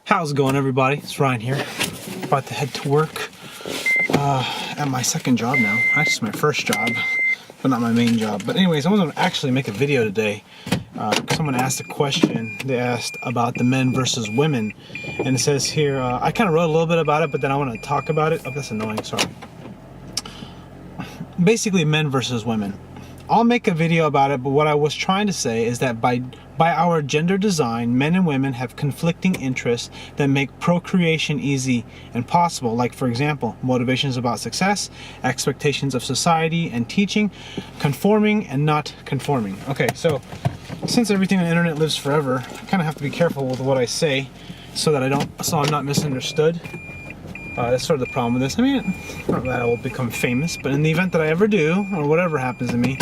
How's it going, everybody? It's Ryan here. About to head to work at my second job now. Actually, it's my first job, but not my main job. But anyways, I want to actually make a video today. Someone asked a question. They asked about the men versus women. And it says here, I kind of wrote a little bit about it, but then I want to talk about it. Oh, that's annoying, sorry. Basically, men versus women. I'll make a video about it, but what I was trying to say is that by our gender design, men and women have conflicting interests that make procreation easy and possible. Like, for example, motivations about success, expectations of society and teaching, conforming and not conforming. Okay, so since everything on the internet lives forever, I kind of have to be careful with what I say so I'm not misunderstood. That's sort of the problem with this. I mean, not that I will become famous, but in the event that I ever do, or whatever happens to me,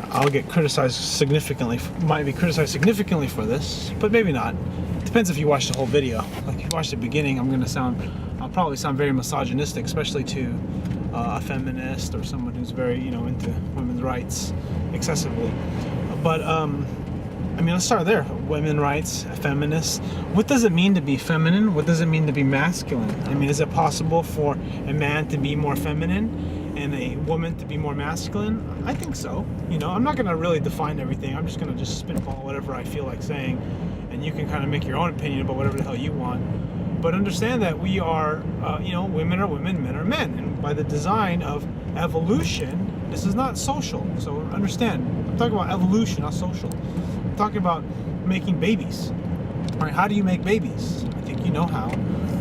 I'll get criticized significantly, might be criticized significantly for this, but maybe not. Depends if you watch the whole video. Like, if you watch the beginning, I'll probably sound very misogynistic, especially to a feminist or someone who's very, into women's rights excessively. But, I mean, let's start there. Women's rights, feminists. What does it mean to be feminine? What does it mean to be masculine? I mean, is it possible for a man to be more feminine and a woman to be more masculine? I think so. I'm not going to really define everything. I'm just going to spitball whatever I feel like saying, and you can kind of make your own opinion about whatever the hell you want. But understand that we are, women are women, men are men. And by the design of evolution, this is not social. So understand, I'm talking about evolution, not social. I'm talking about making babies. All right, how do you make babies? I think you know how,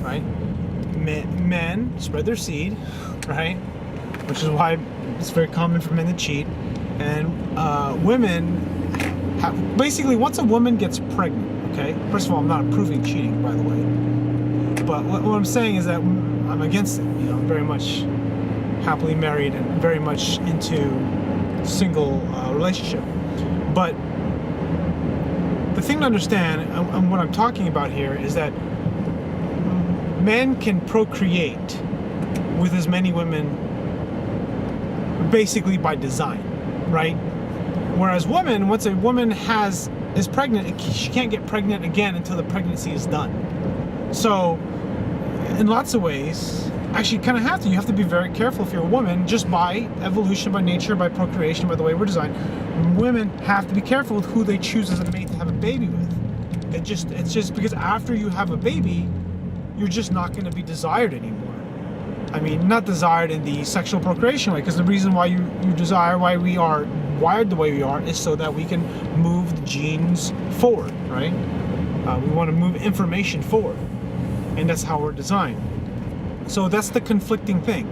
right? Men spread their seed, right? Which is why it's very common for men to cheat. And women basically, once a woman gets pregnant, okay? First of all, I'm not approving cheating, by the way. But what I'm saying is that I'm against it. I'm very much happily married and very much into single relationship. But the thing to understand, and what I'm talking about here, is that men can procreate with as many women basically by design, right? Whereas women, once a woman is pregnant, she can't get pregnant again until the pregnancy is done. So, in lots of ways, actually you kind of have to. You have to be very careful if you're a woman, just by evolution, by nature, by procreation, by the way we're designed. Women have to be careful with who they choose as a mate to have a baby with. It's just because after you have a baby, you're just not going to be desired anymore. I mean, not desired in the sexual procreation way, because the reason why you desire, why we are wired the way we are, is so that we can move the genes forward, right? We want to move information forward, and that's how we're designed. So that's the conflicting thing.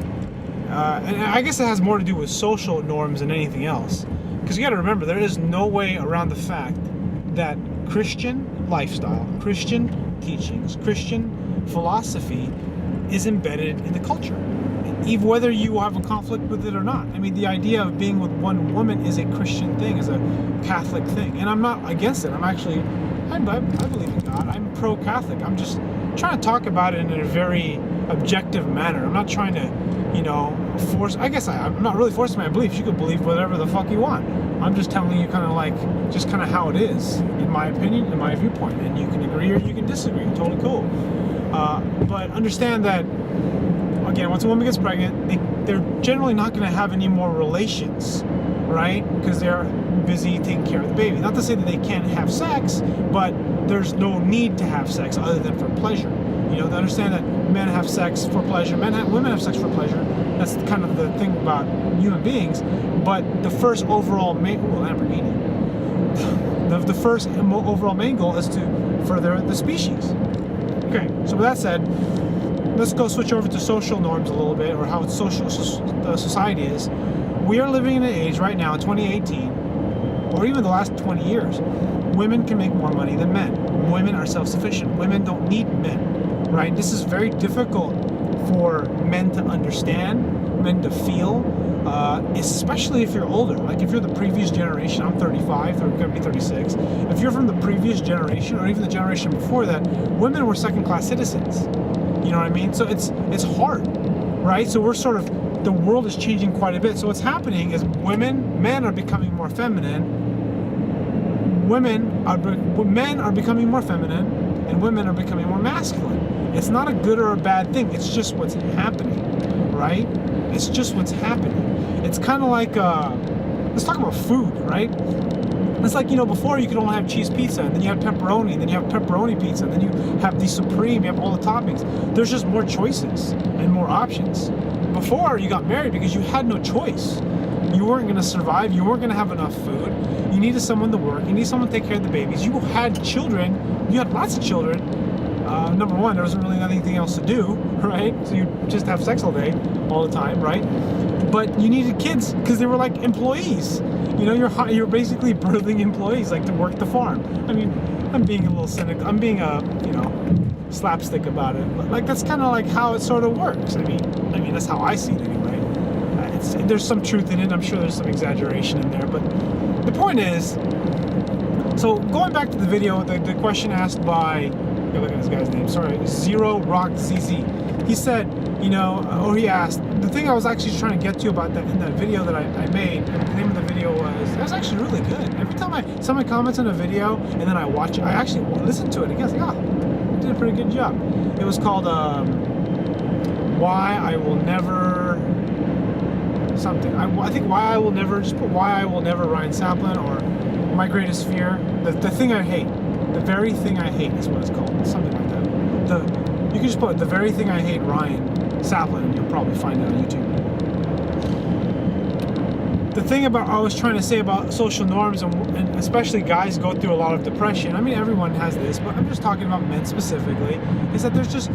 And I guess it has more to do with social norms than anything else. Because you got to remember, there is no way around the fact that Christian lifestyle, Christian teachings, Christian philosophy is embedded in the culture, even whether you have a conflict with it or not. I mean, the idea of being with one woman is a Christian thing, is a Catholic thing. And I'm not against it. I believe in God. I'm pro-Catholic. I'm just trying to talk about it in a very objective manner. I'm not trying to, force. I guess I'm not really forcing my beliefs. You can believe whatever the fuck you want. I'm just telling you kind of how it is, in my opinion, in my viewpoint. And you can agree or you can disagree. Totally cool. But understand that, again, once a woman gets pregnant, they're generally not going to have any more relations, right? Because they're busy taking care of the baby. Not to say that they can't have sex, but there's no need to have sex other than for pleasure. To understand that men have sex for pleasure, women have sex for pleasure. That's kind of the thing about human beings. But the first overall main goal is to further the species. Okay, so with that said, let's go switch over to social norms a little bit, or how society is. We are living in an age right now, 2018, or even the last 20 years, women can make more money than men. Women are self-sufficient. Women don't need men, right? This is very difficult for men to understand, men to feel, especially if you're older. Like, if you're the previous generation, I'm 35, or going to be 36. If you're from the previous generation, or even the generation before that, women were second-class citizens. You know what I mean? So it's hard, right? So the world is changing quite a bit. So what's happening is men are becoming more feminine, men are becoming more feminine, and women are becoming more masculine. It's not a good or a bad thing. It's just what's happening, right? It's just what's happening. It's kind of like, let's talk about food, right? It's like, before you could only have cheese pizza, and then you have pepperoni, and then you have pepperoni pizza, and then you have the supreme, you have all the toppings. There's just more choices and more options. Before, you got married because you had no choice. You weren't going to survive. You weren't going to have enough food. You needed someone to work. You needed someone to take care of the babies. You had children. You had lots of children. Number one, there wasn't really anything else to do, right? So you just have sex all day, all the time, right? But you needed kids because they were like employees. You're basically birthing employees, like to work the farm. I mean, I'm being a little cynical. I'm being slapstick about it. But like that's kind of like how it sort of works. I mean that's how I see it anyway. There's some truth in it. I'm sure there's some exaggeration in there, but the point is. So going back to the video, the question asked by, look at this guy's name. Sorry, Zero Rock ZZ. He said, or he asked. The thing I was actually trying to get to about that in that video that I made, the name of the video was, that was actually really good. Every time someone comments on a video and then I watch it, I actually listen to it again. I was like, I did a pretty good job. It was called Why I Will Never something. I think Why I Will Never, just put Why I Will Never Ryan Saplin, or My Greatest Fear. The thing I hate. The very thing I hate is what it's called. Something like that. You can just put The Very Thing I Hate Ryan Saplin, and you'll probably find it on YouTube. The thing about I was trying to say about social norms, and especially guys go through a lot of depression. I mean, everyone has this, but I'm just talking about men specifically. Is that there's just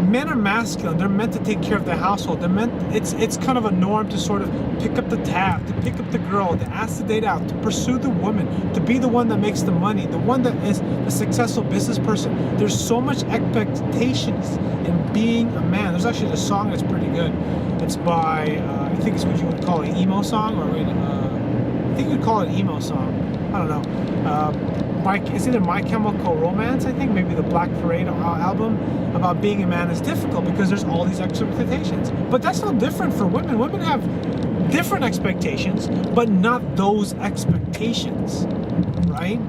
men are masculine. They're meant to take care of the household. They're meant. It's kind of a norm to sort of pick up the tab, to pick up the girl, to ask to date out, to pursue the woman, to be the one that makes the money, the one that is a successful business person. There's so much expectations in being a man. There's actually a song that's pretty good. It's by I think it's what you would call an emo song, or I think you'd call it an emo song. I don't know. It's either My Chemical Romance, I think, maybe the Black Parade album, about being a man is difficult because there's all these expectations. But that's no different for women. Women have different expectations, but not those expectations, right?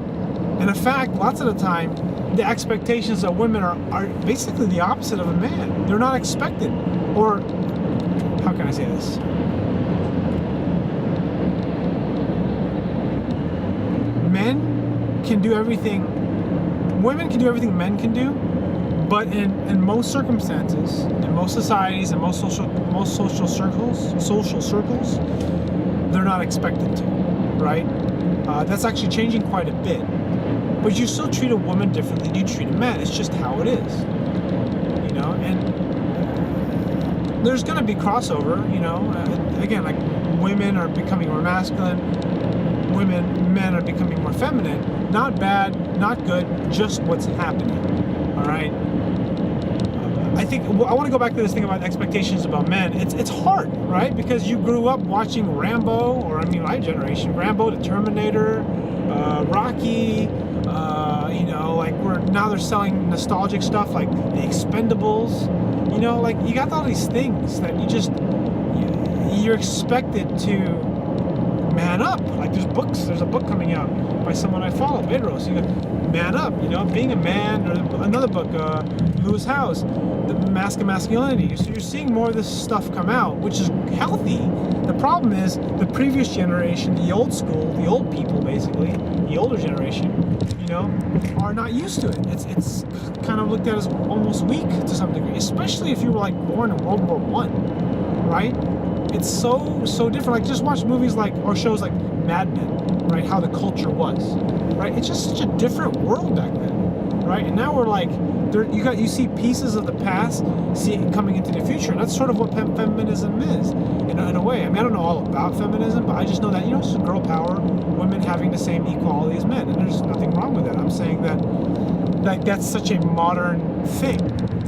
And in fact, lots of the time, the expectations of women are basically the opposite of a man. They're not expected. Or, how can I say this? Men can do everything, women can do everything men can do, but in most circumstances, in most societies, in most social circles, they're not expected to, right? That's actually changing quite a bit. But you still treat a woman differently than you treat a man. It's just how it is, and there's going to be crossover, again, like women are becoming more masculine, men are becoming more feminine. Not bad, not good, just what's happening. All right. I think I want to go back to this thing about expectations about men. It's hard, right? Because you grew up watching Rambo, or my generation, Rambo, the Terminator, Rocky. Now they're selling nostalgic stuff like the Expendables. You got all these things that you're expected to man up. Like there's a book coming out by someone I follow, Bedros. You go, man up, being a man, or another book, Lewis Howes, The Mask of Masculinity. So you're seeing more of this stuff come out, which is healthy. The problem is the previous generation, the old school, the old people basically, the older generation, are not used to it. It's kind of looked at as almost weak to some degree, especially if you were born in World War I, right? It's so different. Like, just watch movies or shows like Mad Men, right? How the culture was, right? It's just such a different world back then, right? And now we're you see pieces of the past coming into the future, and that's sort of what feminism is, in a way. I don't know all about feminism, but I just know that it's girl power, women having the same equality as men, and there's nothing wrong with that. I'm saying that that's such a modern thing,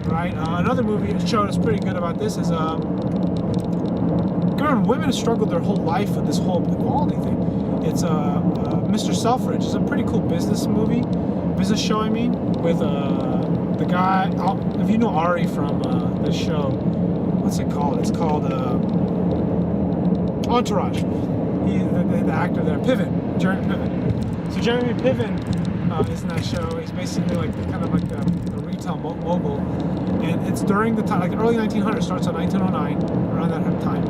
right? Another movie show that's pretty good about this is women have struggled their whole life with this whole equality thing. It's Mr. Selfridge. It's a pretty cool business show. With the guy. If you know Ari from the show, what's it called? It's called Entourage. The actor there, Jeremy Piven. So Jeremy Piven is in that show. He's basically like kind of like a retail mogul, and it's during the time, like early 1900s, starts in 1909, around that time,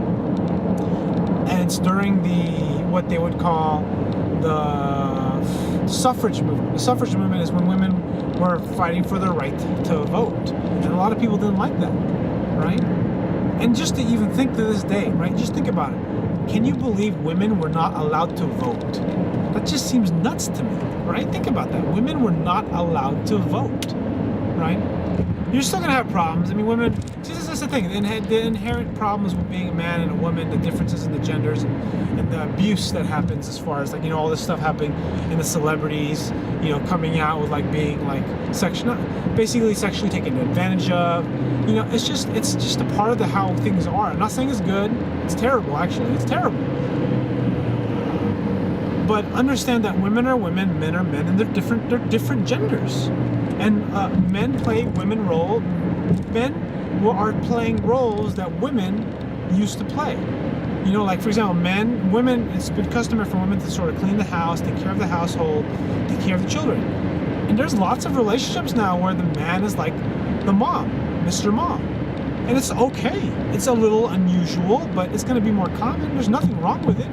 and it's during the what they would call the suffrage movement. The suffrage movement is when women were fighting for their right to vote, and a lot of people didn't like that, right? And just to even think to this day, right? Just think about it. Can you believe women were not allowed to vote? That just seems nuts to me, right? Think about that. Women were not allowed to vote, right? You're still gonna have problems. I mean, women. See, this is the thing. The inherent problems with being a man and a woman, the differences in the genders, and the abuse that happens as far as like all this stuff happening in the celebrities, coming out with like being like basically sexually taken advantage of. It's just a part of how things are. I'm not saying it's good. It's terrible, actually. It's terrible. But understand that women are women, men are men, and they're different. They're different genders, and men play women role. Men are playing roles that women used to play. Like for example, women. It's been customary for women to sort of clean the house, take care of the household, take care of the children. And there's lots of relationships now where the man is like the mom, Mr. Mom, and it's okay. It's a little unusual, but it's going to be more common. There's nothing wrong with it.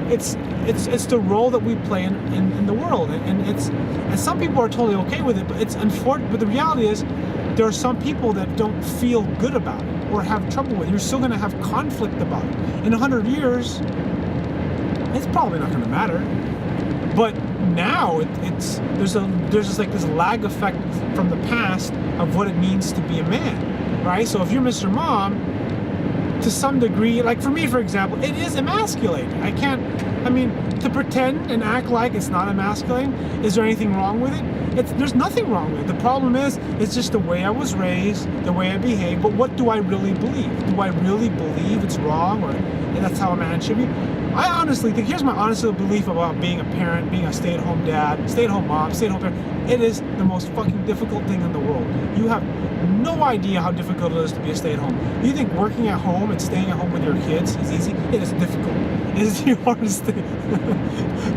It's the role that we play in the world, and some people are totally okay with it, but it's unfortunate. But the reality is, there are some people that don't feel good about it or have trouble with it. You're still going to have conflict about it. In 100 years, it's probably not going to matter. But now there's this lag effect from the past of what it means to be a man, right? So if you're Mr. Mom, to some degree, like for me, for example, it is emasculating. To pretend and act like it's not emasculating, is there anything wrong with it? There's nothing wrong with it. The problem is, it's just the way I was raised, the way I behave, but what do I really believe? Do I really believe it's wrong, or that's how a man should be? I honestly think, here's my honest belief about being a parent, being a stay-at-home dad, stay-at-home mom, stay-at-home parent. It is the most fucking difficult thing in the world. You have no idea how difficult it is to be a stay-at-home. You think working at home and staying at home with your kids is easy? It is difficult. It is the hardest thing.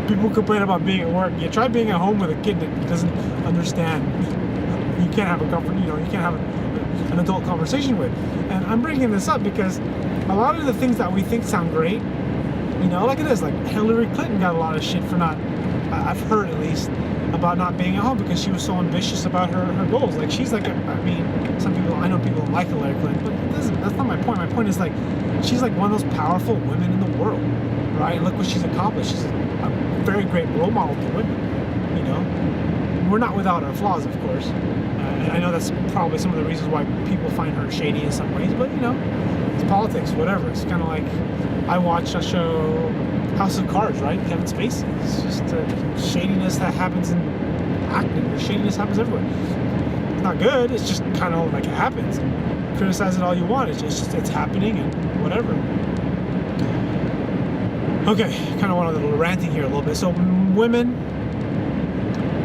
People complain about being at work. You try being at home with a kid that doesn't understand. You can't have you can't have an adult conversation with. And I'm bringing this up because a lot of the things that we think sound great, like it is, like Hillary Clinton got a lot of shit for not, I've heard at least, about not being at home because she was so ambitious about her goals. Like she's like, I know people don't like Hillary Clinton, but that's not my point. My point is like, she's like one of those powerful women in the world, right? Look what she's accomplished. She's a very great role model to women, We're not without our flaws, of course. And I know that's probably some of the reasons why people find her shady in some ways, but it's politics, whatever. It's kind of like, I watched a show, House of Cards, right? Kevin Spacey. It's just shadiness that happens in acting. Shadiness happens everywhere. It's not good. It's just kind of like it happens. Criticize it all you want. It's happening and whatever. Okay, kind of want to ranting here a little bit. So women,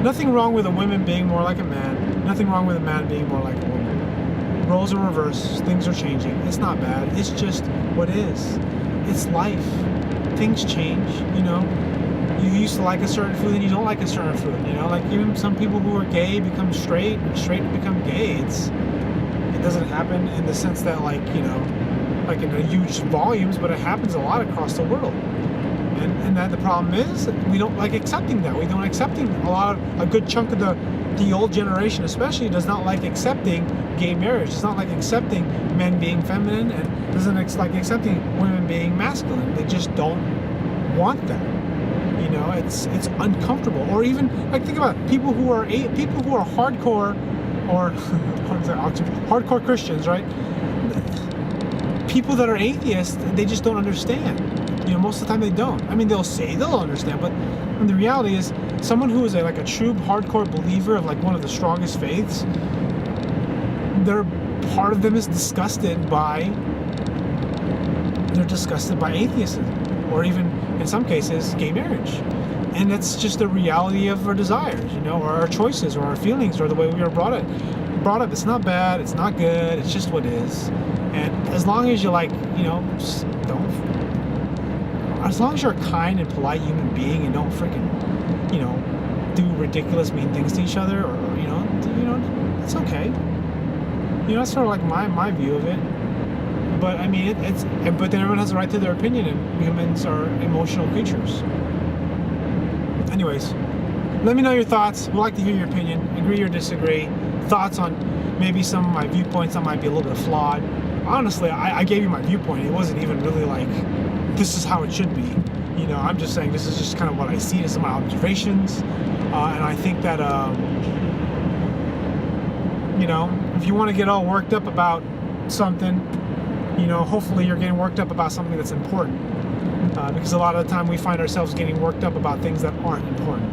nothing wrong with a woman being more like a man. Nothing wrong with a man being more like a woman. Roles are reversed. Things are changing. It's not bad. It's just what is. It's life. Things change, You used to like a certain food and you don't like a certain food, Like even some people who are gay become straight and straight become gay. It doesn't happen in the sense that like in huge volumes, but it happens a lot across the world. And that the problem is we don't like accepting that. We don't accepting a good chunk of the old generation especially does not like accepting gay marriage. Does not like accepting men being feminine, and doesn't like accepting women being masculine. They just don't want that. It's uncomfortable. Or even like think about it, people who are hardcore or hardcore Christians, right? People that are atheists, they just don't understand. Most of the time they don't. They'll say they'll understand, but the reality is, someone who is a true hardcore believer of like one of the strongest faiths, part of them is disgusted by atheism, or even in some cases gay marriage, and that's just the reality of our desires, or our choices, or our feelings, or the way we are brought up. It's not bad. It's not good. It's just what is. And as long as you just don't. As long as you're a kind and polite human being and don't freaking, do ridiculous, mean things to each other, or it's okay. That's sort of like my view of it. But I mean, but then everyone has a right to their opinion, and humans are emotional creatures. Anyways, let me know your thoughts. We'd like to hear your opinion, agree or disagree. Thoughts on maybe some of my viewpoints that might be a little bit flawed. Honestly, I gave you my viewpoint. It wasn't even really like, this is how it should be. I'm just saying this is just kind of what I see. This is my observations. And I think that, if you want to get all worked up about something, hopefully you're getting worked up about something that's important. Because a lot of the time we find ourselves getting worked up about things that aren't important.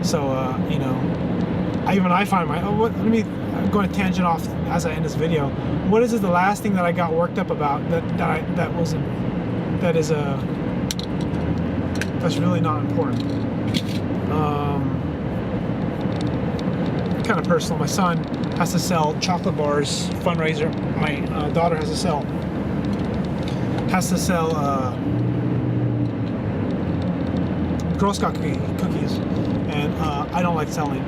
So, I find I'm going to tangent off as I end this video. What is the last thing that I got worked up about that's really not important? Kind of personal. My son has to sell chocolate bars, fundraiser. My daughter has to sell Girl Scout cookies, and I don't like selling.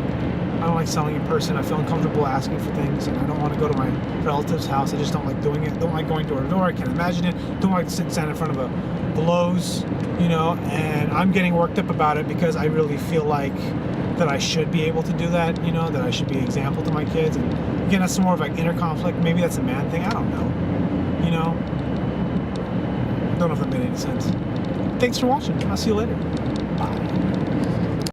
I don't like selling in person. I feel uncomfortable asking for things, and I don't want to go to my relative's house. I just don't like doing it. Don't like going door to door. I can't imagine it. Don't like to stand in front of a Lowe's, and I'm getting worked up about it because I really feel like that I should be able to do that, that I should be an example to my kids. And again, that's more of like inner conflict. Maybe that's a man thing. I don't know. Don't know if that made any sense. Thanks for watching. I'll see you later.